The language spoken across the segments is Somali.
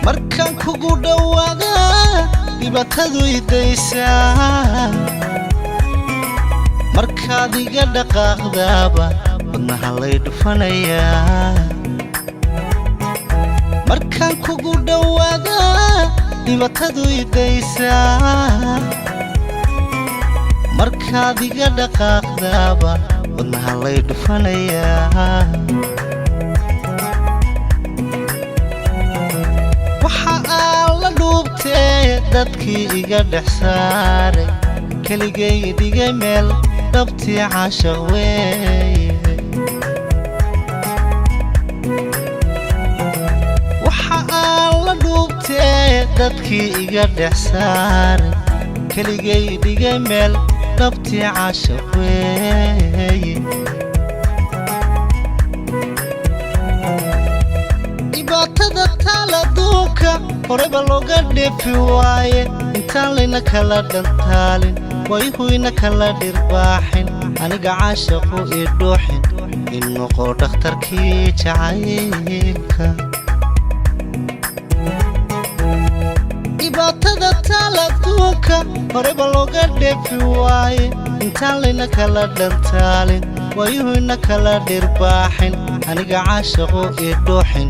markaan kugu dhawaada dhibaatadu idaysa markaad iga dhaqaaqdaaba wadnaha lay dhufanayaa markaan kugu dhawaada dhibaatadu idaysa markaad iga dhaqaaqdaaba wadnaha lay dhufanayaa waxa aan la dhuubtee dadkii iga dhex saaray keligay dhigay meel dhabtii caashaq weeye waxa aan la dhuubtee dadkii iga dhex saaray keligay dhigay meel dhabtii caashaq weeye dhibaatada taala adduunka horeba looga dheefi waaye intaan layna kala dhantaalin wayhuyna kala dhirbaaxin aniga caashaqu ii dhuuxin in noqo dhakhtarkii jacaylka dhibaatada taala adduunka horeba looga dheefi waaye intaan layna kala dhantaalin wayhuyna kala dhirbaaxin aniga caashaqu ii dhuuxin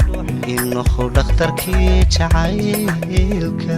in noqo dhakhtarkii jacaylka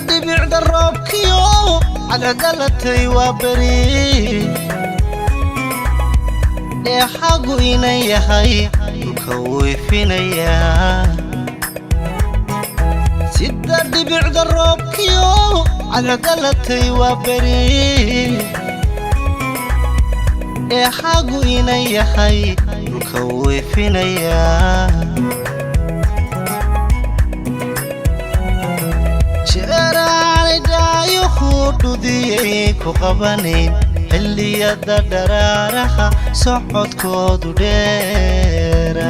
dhibicda roobkiyo cadadalatay waa beri dheexagu inan yahay dhulka weyfinayaa sida dhibicda roobkiyo cadadalatay waa beri dheexagu inan yahay dhulka weyfinayaa dhudiyay ku qabanayn xilliyada dharaaraha socodkoodu dheera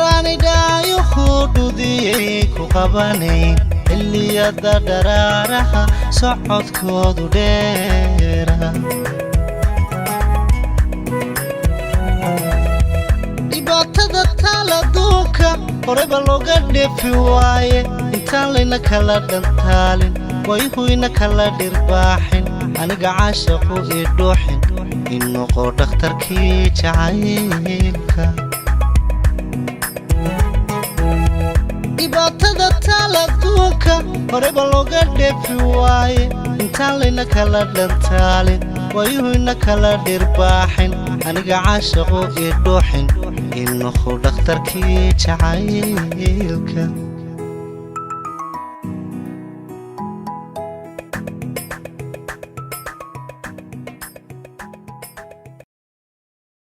jeeraanidhaayuhu dhudiyay ku qabanayn xilliyada dharaaraha socodkoodu dheera dhibaatada taala adduunka horeba looga dheefi waaye intaan layna kala dhantaalin wayhuyna kala dhirbaaxin aniga caashaqu ii dhuuxin in noqo dhakhtarkii jacaylka dhibaatada taala adduunka horeba looga dheefi waaye intaan layna kala dhantaalin wayhuyna kala dhirbaaxin aniga caashaqu ii dhuuxin in noqo dhakhtarkii jacaylka